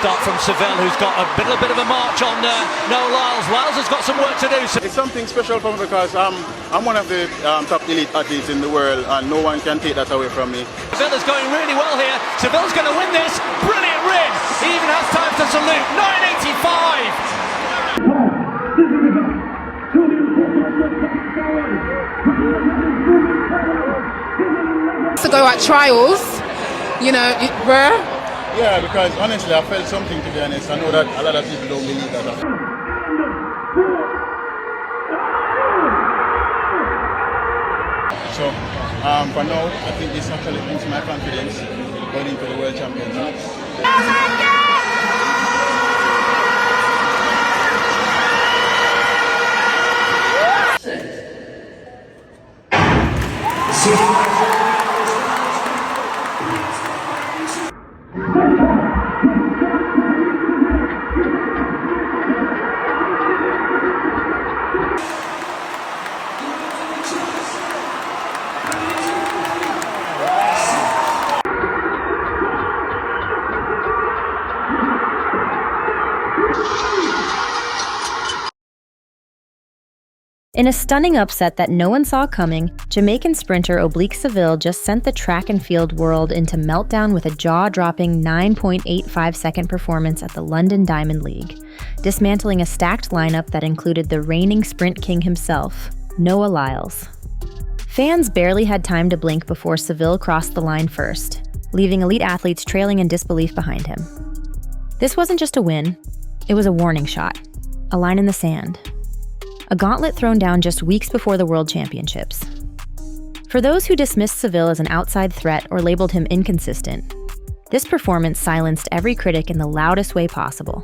start from Seville, who's got a little bit of a march on Noah Lyles. Lyles has got some work to do. It's something special for me because I'm one of the top elite athletes in the world, and no one can take that away from me. Seville is going really well here. Seville's going to win this. Brilliant win. He even has time to salute. 985. To go at trials, you know, where? Yeah, because honestly, I felt something, to be honest. I know that a lot of people don't believe that. So, for now, I think this actually boosts my confidence going into the World Championship. In a stunning upset that no one saw coming, Jamaican sprinter Oblique Seville just sent the track and field world into meltdown with a jaw-dropping 9.85-second performance at the London Diamond League, dismantling a stacked lineup that included the reigning sprint king himself, Noah Lyles. Fans barely had time to blink before Seville crossed the line first, leaving elite athletes trailing in disbelief behind him. This wasn't just a win, it was a warning shot, a line in the sand. A gauntlet thrown down just weeks before the World Championships. For those who dismissed Seville as an outside threat or labeled him inconsistent, this performance silenced every critic in the loudest way possible.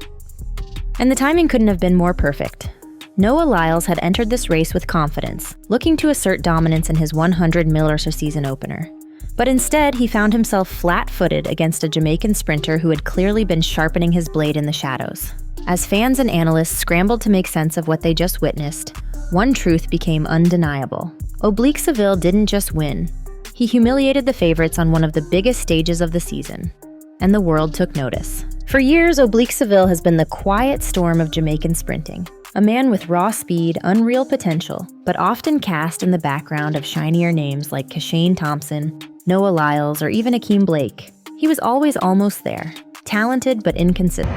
And the timing couldn't have been more perfect. Noah Lyles had entered this race with confidence, looking to assert dominance in his 100 mil or so season opener. But instead, he found himself flat-footed against a Jamaican sprinter who had clearly been sharpening his blade in the shadows. As fans and analysts scrambled to make sense of what they just witnessed, one truth became undeniable. Oblique Seville didn't just win. He humiliated the favorites on one of the biggest stages of the season. And the world took notice. For years, Oblique Seville has been the quiet storm of Jamaican sprinting. A man with raw speed, unreal potential, but often cast in the background of shinier names like Kashane Thompson, Noah Lyles, or even Akeem Blake. He was always almost there. Talented but inconsistent.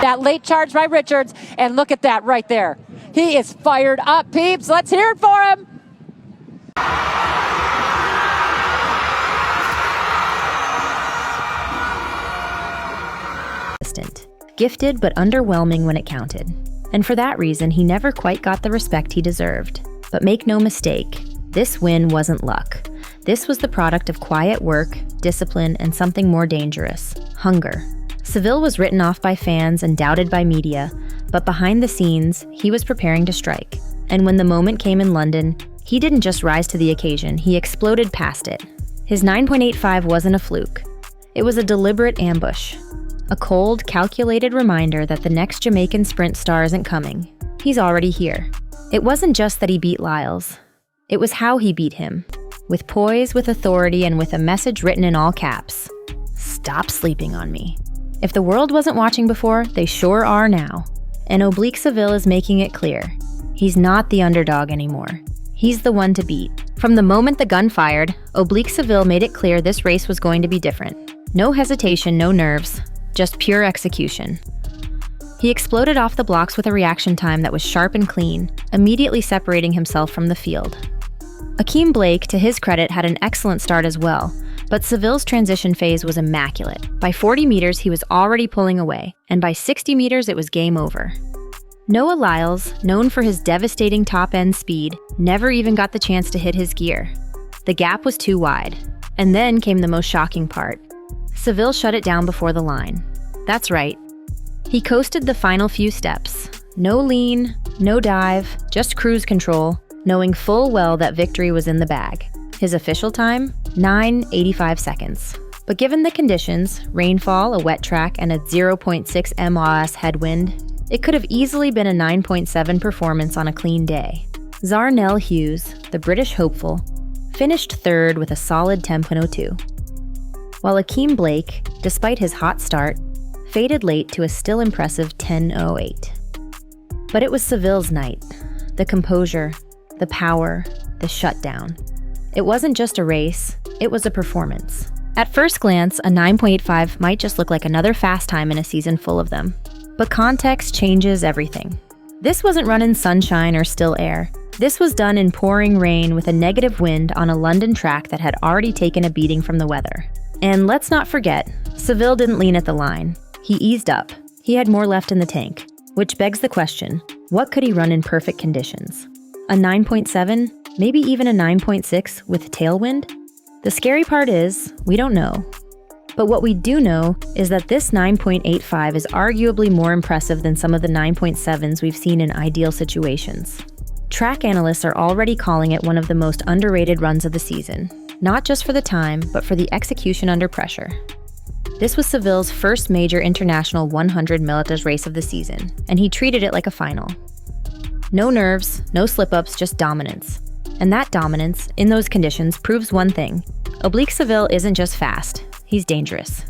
That late charge by Richards, and look at that right there. He is fired up, peeps. Let's hear it for him. Gifted but underwhelming when it counted. And for that reason, he never quite got the respect he deserved. But make no mistake, this win wasn't luck. This was the product of quiet work, discipline, and something more dangerous: hunger. Seville was written off by fans and doubted by media, but behind the scenes, he was preparing to strike. And when the moment came in London, he didn't just rise to the occasion, he exploded past it. His 9.85 wasn't a fluke. It was a deliberate ambush. A cold, calculated reminder that the next Jamaican sprint star isn't coming. He's already here. It wasn't just that he beat Lyles. It was how he beat him. With poise, with authority, and with a message written in all caps. Stop sleeping on me. If the world wasn't watching before, they sure are now. And Oblique Seville is making it clear. He's not the underdog anymore. He's the one to beat. From the moment the gun fired, Oblique Seville made it clear this race was going to be different. No hesitation, no nerves, just pure execution. He exploded off the blocks with a reaction time that was sharp and clean, immediately separating himself from the field. Akeem Blake, to his credit, had an excellent start as well, but Seville's transition phase was immaculate. By 40 meters, he was already pulling away, and by 60 meters, it was game over. Noah Lyles, known for his devastating top-end speed, never even got the chance to hit his gear. The gap was too wide. And then came the most shocking part. Seville shut it down before the line. That's right. He coasted the final few steps. No lean, no dive, just cruise control, knowing full well that victory was in the bag. His official time? 9.85 seconds. But given the conditions, rainfall, a wet track, and a 0.6 ms headwind, it could have easily been a 9.7 performance on a clean day. Zarnell Hughes, the British hopeful, finished third with a solid 10.02. While Akeem Blake, despite his hot start, faded late to a still impressive 10.08. But it was Seville's night. The composure, the power, the shutdown. It wasn't just a race, it was a performance. At first glance, a 9.85 might just look like another fast time in a season full of them. But context changes everything. This wasn't run in sunshine or still air. This was done in pouring rain with a negative wind on a London track that had already taken a beating from the weather. And let's not forget, Seville didn't lean at the line. He eased up. He had more left in the tank. Which begs the question, what could he run in perfect conditions? A 9.7? Maybe even a 9.6 with tailwind? The scary part is, we don't know. But what we do know is that this 9.85 is arguably more impressive than some of the 9.7s we've seen in ideal situations. Track analysts are already calling it one of the most underrated runs of the season, not just for the time, but for the execution under pressure. This was Seville's first major international 100 millas race of the season, and he treated it like a final. No nerves, no slip-ups, just dominance. And that dominance, in those conditions, proves one thing. Oblique Seville isn't just fast, he's dangerous.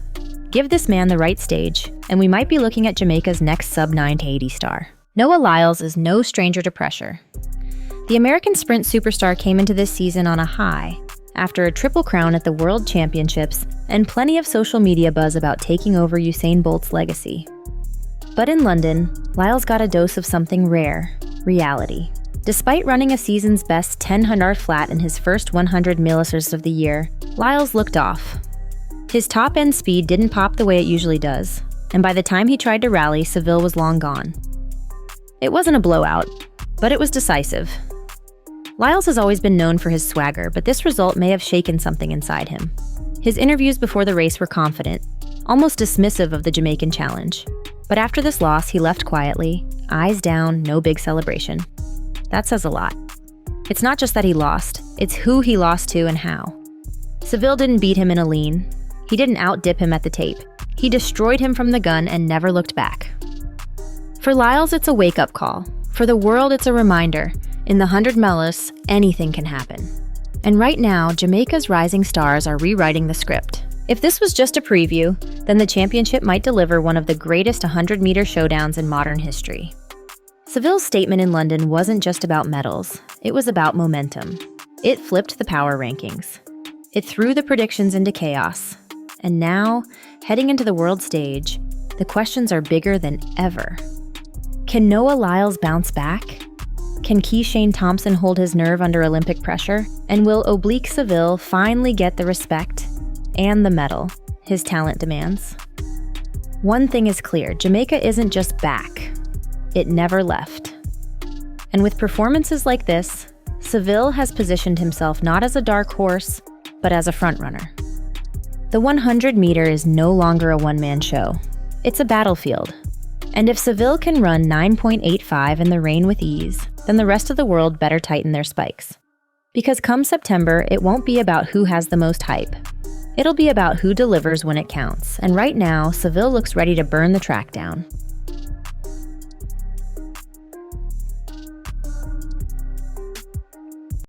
Give this man the right stage, and we might be looking at Jamaica's next sub-9 to 80 star. Noah Lyles is no stranger to pressure. The American sprint superstar came into this season on a high, after a triple crown at the World Championships and plenty of social media buzz about taking over Usain Bolt's legacy. But in London, Lyles got a dose of something rare, reality. Despite running a season's best 1000 flat in his first 100 millas of the year, Lyles looked off. His top-end speed didn't pop the way it usually does, and by the time he tried to rally, Seville was long gone. It wasn't a blowout, but it was decisive. Lyles has always been known for his swagger, but this result may have shaken something inside him. His interviews before the race were confident, almost dismissive of the Jamaican challenge. But after this loss, he left quietly, eyes down, no big celebration. That says a lot. It's not just that he lost, it's who he lost to and how. Seville didn't beat him in a lean. He didn't out-dip him at the tape. He destroyed him from the gun and never looked back. For Lyles, it's a wake-up call. For the world, it's a reminder. In the 100 millas, anything can happen. And right now, Jamaica's rising stars are rewriting the script. If this was just a preview, then the championship might deliver one of the greatest 100-meter showdowns in modern history. Seville's statement in London wasn't just about medals, it was about momentum. It flipped the power rankings. It threw the predictions into chaos. And now, heading into the world stage, the questions are bigger than ever. Can Noah Lyles bounce back? Can Keishane Thompson hold his nerve under Olympic pressure? And will Oblique Seville finally get the respect and the medal his talent demands? One thing is clear, Jamaica isn't just back. It never left. And with performances like this, Seville has positioned himself not as a dark horse, but as a frontrunner. The 100-meter is no longer a one-man show. It's a battlefield. And if Seville can run 9.85 in the rain with ease, then the rest of the world better tighten their spikes. Because come September, it won't be about who has the most hype. It'll be about who delivers when it counts. And right now, Seville looks ready to burn the track down.